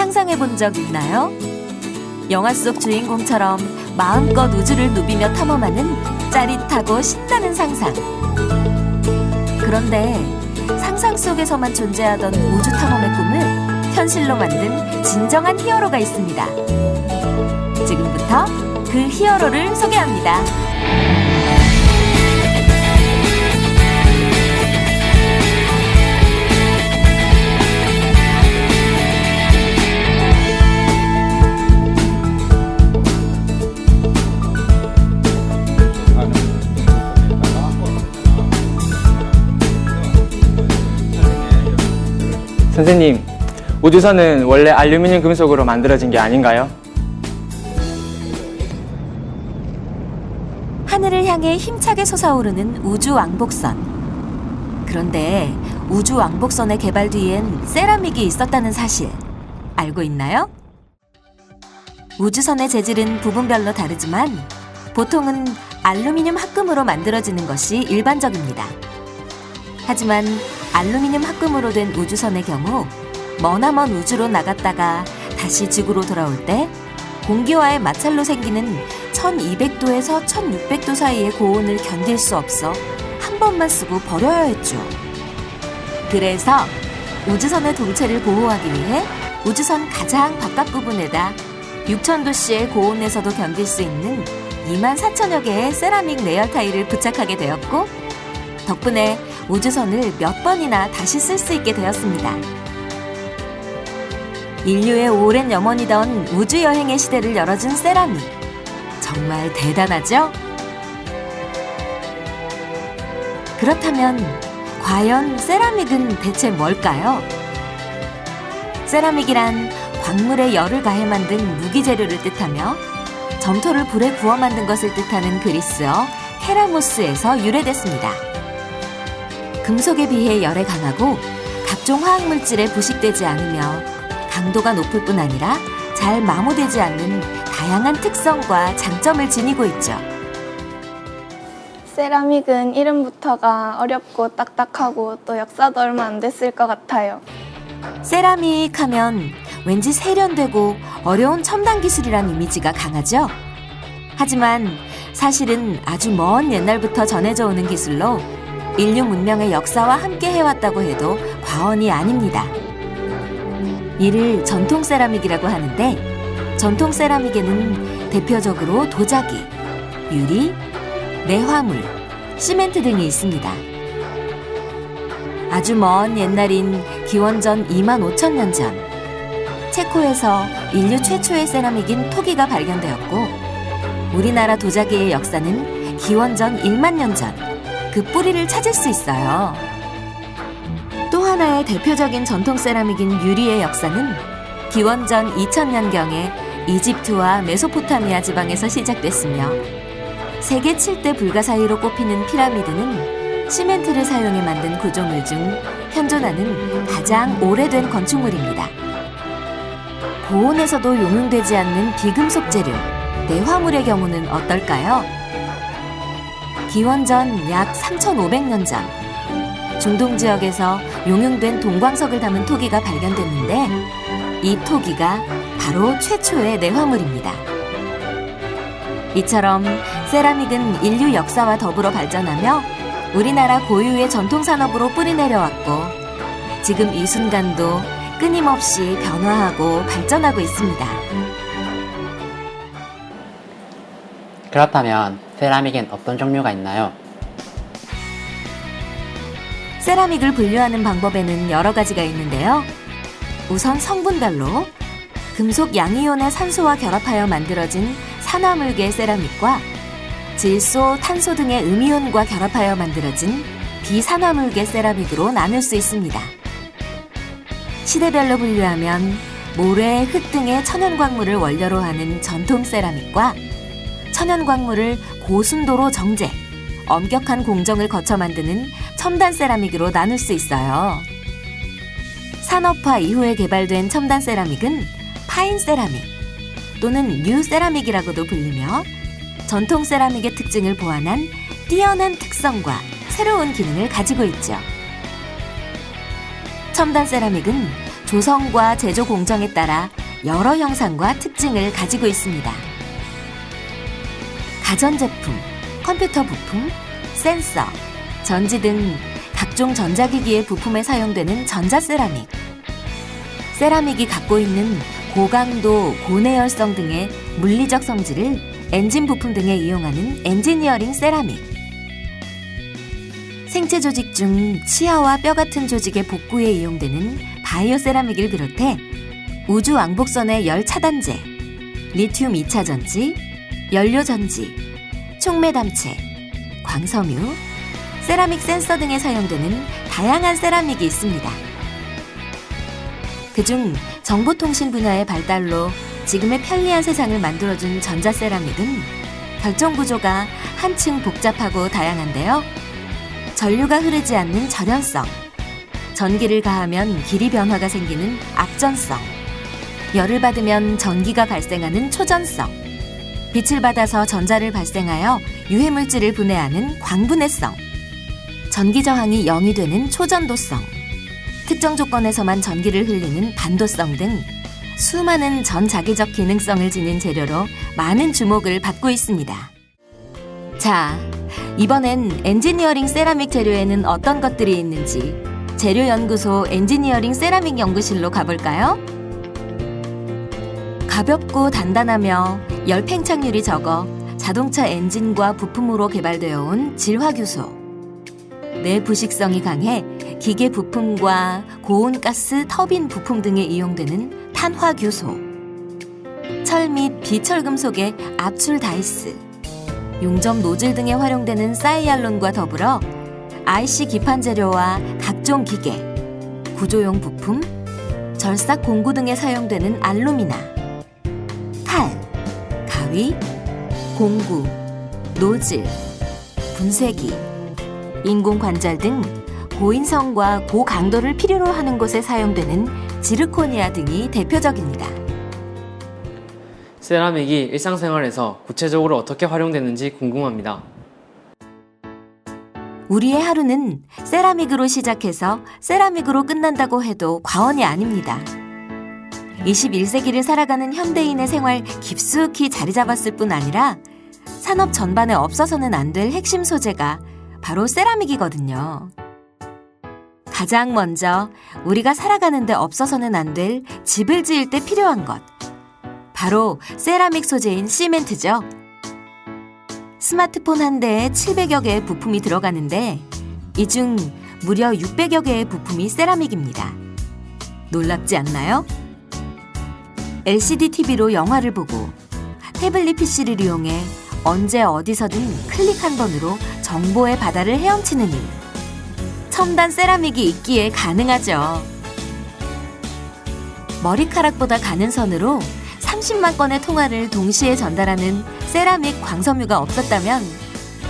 상상해 본 적 있나요? 영화 속 주인공처럼 마음껏 우주를 누비며 탐험하는 짜릿하고 신나는 상상. 그런데 상상 속에서만 존재하던 우주 탐험의 꿈을 현실로 만든 진정한 히어로가 있습니다. 지금부터 그 히어로를 소개합니다. 선생님, 우주선은 원래 알루미늄 금속으로 만들어진 게 아닌가요? 하늘을 향해 힘차게 솟아오르는 우주 왕복선. 그런데 우주 왕복선의 개발 뒤엔 세라믹이 있었다는 사실 알고 있나요? 우주선의 재질은 부분별로 다르지만 보통은 알루미늄 합금으로 만들어지는 것이 일반적입니다. 하지만 알루미늄 합금으로 된 우주선의 경우 머나먼 우주로 나갔다가 다시 지구로 돌아올 때 공기와의 마찰로 생기는 1200도에서 1600도 사이의 고온을 견딜 수 없어 한 번만 쓰고 버려야 했죠. 그래서 우주선의 동체를 보호하기 위해 우주선 가장 바깥 부분에다 6000도씨의 고온에서도 견딜 수 있는 24,000여 개의 세라믹 내열 타일을 부착하게 되었고, 덕분에 우주선을 몇 번이나 다시 쓸 수 있게 되었습니다. 인류의 오랜 염원이던 우주여행의 시대를 열어준 세라믹. 정말 대단하죠? 그렇다면 과연 세라믹은 대체 뭘까요? 세라믹이란 광물에 열을 가해 만든 무기재료를 뜻하며 점토를 불에 구워 만든 것을 뜻하는 그리스어 케라모스에서 유래됐습니다. 금속에 비해 열에 강하고 각종 화학물질에 부식되지 않으며 강도가 높을 뿐 아니라 잘 마모되지 않는 다양한 특성과 장점을 지니고 있죠. 세라믹은 이름부터가 어렵고 딱딱하고 또 역사도 얼마 안 됐을 것 같아요. 세라믹 하면 왠지 세련되고 어려운 첨단 기술이란 이미지가 강하죠. 하지만 사실은 아주 먼 옛날부터 전해져 오는 기술로 인류 문명의 역사와 함께 해왔다고 해도 과언이 아닙니다. 이를 전통 세라믹이라고 하는데, 전통 세라믹에는 대표적으로 도자기, 유리, 내화물, 시멘트 등이 있습니다. 아주 먼 옛날인 기원전 25,000년 전, 체코에서 인류 최초의 세라믹인 토기가 발견되었고, 우리나라 도자기의 역사는 기원전 1만 년 전, 그 뿌리를 찾을 수 있어요. 또 하나의 대표적인 전통 세라믹인 유리의 역사는 기원전 2000년경에 이집트와 메소포타미아 지방에서 시작됐으며, 세계 7대 불가사의로 꼽히는 피라미드는 시멘트를 사용해 만든 구조물 중 현존하는 가장 오래된 건축물입니다. 고온에서도 용융되지 않는 비금속 재료, 내화물의 경우는 어떨까요? 기원전 약 3,500년 전, 중동 지역에서 용융된 동광석을 담은 토기가 발견됐는데, 이 토기가 바로 최초의 내화물입니다. 이처럼 세라믹은 인류 역사와 더불어 발전하며 우리나라 고유의 전통산업으로 뿌리내려왔고, 지금 이 순간도 끊임없이 변화하고 발전하고 있습니다. 그렇다면 세라믹엔 어떤 종류가 있나요? 세라믹을 분류하는 방법에는 여러 가지가 있는데요. 우선 성분별로 금속 양이온의 산소와 결합하여 만들어진 산화물계 세라믹과 질소, 탄소 등의 음이온과 결합하여 만들어진 비산화물계 세라믹으로 나눌 수 있습니다. 시대별로 분류하면 모래, 흙 등의 천연광물을 원료로 하는 전통 세라믹과 천연광물을 고순도로 정제, 엄격한 공정을 거쳐 만드는 첨단 세라믹으로 나눌 수 있어요. 산업화 이후에 개발된 첨단 세라믹은 파인 세라믹 또는 뉴 세라믹이라고도 불리며, 전통 세라믹의 특징을 보완한 뛰어난 특성과 새로운 기능을 가지고 있죠. 첨단 세라믹은 조성과 제조 공정에 따라 여러 형상과 특징을 가지고 있습니다. 가전제품, 컴퓨터 부품, 센서, 전지 등 각종 전자기기의 부품에 사용되는 전자세라믹. 세라믹이 갖고 있는 고강도, 고내열성 등의 물리적 성질을 엔진 부품 등에 이용하는 엔지니어링 세라믹. 생체 조직 중 치아와 뼈 같은 조직의 복구에 이용되는 바이오 세라믹을 비롯해 우주 왕복선의 열 차단제, 리튬 2차 전지, 연료 전지, 촉매담체, 광섬유, 세라믹 센서 등에 사용되는 다양한 세라믹이 있습니다. 그중 정보통신 분야의 발달로 지금의 편리한 세상을 만들어준 전자세라믹은 결정 구조가 한층 복잡하고 다양한데요. 전류가 흐르지 않는 절연성, 전기를 가하면 길이 변화가 생기는 압전성, 열을 받으면 전기가 발생하는 초전성, 빛을 받아서 전자를 발생하여 유해물질을 분해하는 광분해성, 전기 저항이 0이 되는 초전도성, 특정 조건에서만 전기를 흘리는 반도성 등 수많은 전자기적 기능성을 지닌 재료로 많은 주목을 받고 있습니다. 자, 이번엔 엔지니어링 세라믹 재료에는 어떤 것들이 있는지 재료연구소 엔지니어링 세라믹 연구실로 가볼까요? 가볍고 단단하며 열 팽창률이 적어 자동차 엔진과 부품으로 개발되어 온 질화규소. 내부식성이 강해 기계 부품과 고온가스 터빈 부품 등에 이용되는 탄화규소. 철 및 비철금속의 압출 다이스. 용접 노즐 등에 활용되는 사이알론과 더불어 IC 기판 재료와 각종 기계, 구조용 부품, 절삭 공구 등에 사용되는 알루미나, 칼, 가위, 공구, 노즐, 분쇄기, 인공관절 등 고인성과 고강도를 필요로 하는 곳에 사용되는 지르코니아 등이 대표적입니다. 세라믹이 일상생활에서 구체적으로 어떻게 활용되는지 궁금합니다. 우리의 하루는 세라믹으로 시작해서 세라믹으로 끝난다고 해도 과언이 아닙니다. 21세기를 살아가는 현대인의 생활 깊숙이 자리 잡았을 뿐 아니라 산업 전반에 없어서는 안 될 핵심 소재가 바로 세라믹이거든요. 가장 먼저 우리가 살아가는데 없어서는 안 될 집을 지을 때 필요한 것. 바로 세라믹 소재인 시멘트죠. 스마트폰 한 대에 700여 개의 부품이 들어가는데 이 중 무려 600여 개의 부품이 세라믹입니다. 놀랍지 않나요? LCD TV로 영화를 보고 태블릿 PC를 이용해 언제 어디서든 클릭 한 번으로 정보의 바다를 헤엄치는 일. 첨단 세라믹이 있기에 가능하죠. 머리카락보다 가는 선으로 30만 건의 통화를 동시에 전달하는 세라믹 광섬유가 없었다면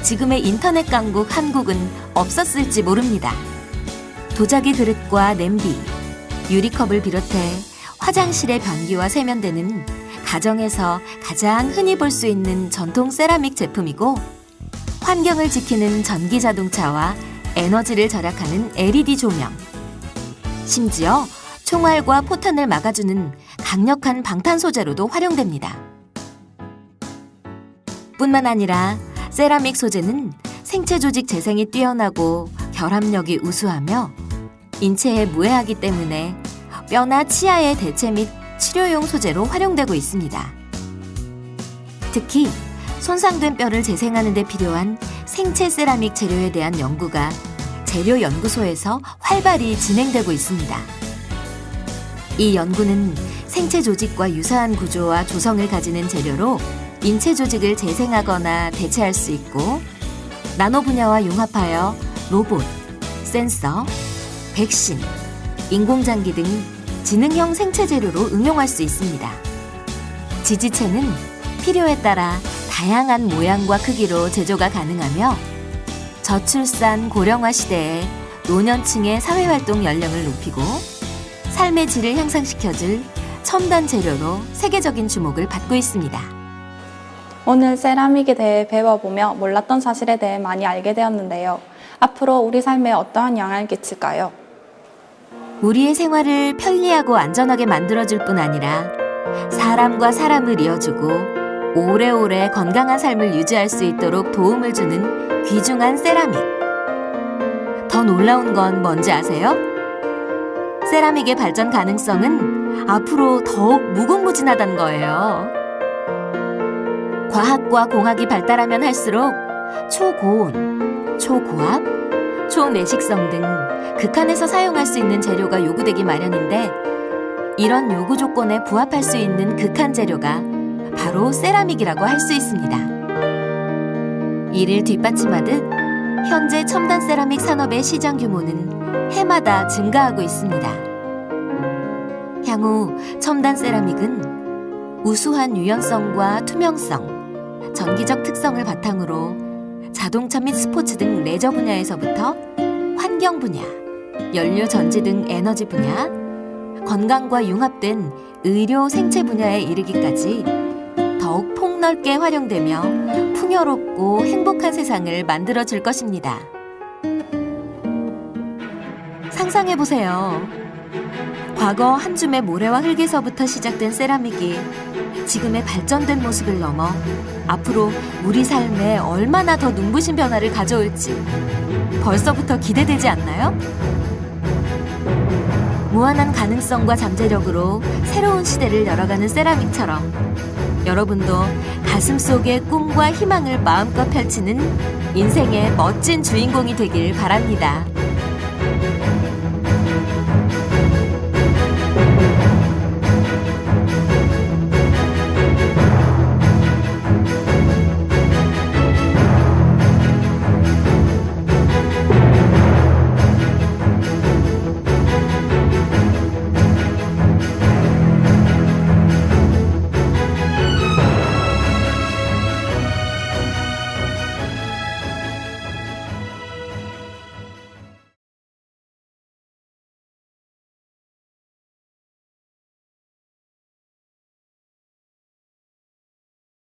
지금의 인터넷 강국 한국은 없었을지 모릅니다. 도자기 그릇과 냄비, 유리컵을 비롯해 화장실의 변기와 세면대는 가정에서 가장 흔히 볼 수 있는 전통 세라믹 제품이고 환경을 지키는 전기 자동차와 에너지를 절약하는 LED 조명, 심지어 총알과 포탄을 막아주는 강력한 방탄 소재로도 활용됩니다. 뿐만 아니라 세라믹 소재는 생체 조직 재생이 뛰어나고 결합력이 우수하며 인체에 무해하기 때문에 뼈나 치아의 대체 및 치료용 소재로 활용되고 있습니다. 특히 손상된 뼈를 재생하는 데 필요한 생체 세라믹 재료에 대한 연구가 재료연구소에서 활발히 진행되고 있습니다. 이 연구는 생체 조직과 유사한 구조와 조성을 가지는 재료로 인체 조직을 재생하거나 대체할 수 있고 나노 분야와 융합하여 로봇, 센서, 백신, 인공장기 등 지능형 생체 재료로 응용할 수 있습니다. 지지체는 필요에 따라 다양한 모양과 크기로 제조가 가능하며 저출산 고령화 시대에 노년층의 사회활동 연령을 높이고 삶의 질을 향상시켜줄 첨단 재료로 세계적인 주목을 받고 있습니다. 오늘 세라믹에 대해 배워보며 몰랐던 사실에 대해 많이 알게 되었는데요. 앞으로 우리 삶에 어떠한 영향을 끼칠까요? 우리의 생활을 편리하고 안전하게 만들어줄 뿐 아니라 사람과 사람을 이어주고 오래오래 건강한 삶을 유지할 수 있도록 도움을 주는 귀중한 세라믹. 더 놀라운 건 뭔지 아세요? 세라믹의 발전 가능성은 앞으로 더욱 무궁무진하다는 거예요. 과학과 공학이 발달하면 할수록 초고온, 초고압, 초내식성 등 극한에서 사용할 수 있는 재료가 요구되기 마련인데 이런 요구 조건에 부합할 수 있는 극한 재료가 바로 세라믹이라고 할 수 있습니다. 이를 뒷받침하듯 현재 첨단 세라믹 산업의 시장 규모는 해마다 증가하고 있습니다. 향후 첨단 세라믹은 우수한 유연성과 투명성, 전기적 특성을 바탕으로 자동차 및 스포츠 등 레저 분야에서부터 환경 분야, 연료 전지 등 에너지 분야, 건강과 융합된 의료 생체 분야에 이르기까지 더욱 폭넓게 활용되며 풍요롭고 행복한 세상을 만들어줄 것입니다. 상상해보세요. 과거 한 줌의 모래와 흙에서부터 시작된 세라믹이 지금의 발전된 모습을 넘어 앞으로 우리 삶에 얼마나 더 눈부신 변화를 가져올지 벌써부터 기대되지 않나요? 무한한 가능성과 잠재력으로 새로운 시대를 열어가는 세라믹처럼 여러분도 가슴 속의 꿈과 희망을 마음껏 펼치는 인생의 멋진 주인공이 되길 바랍니다.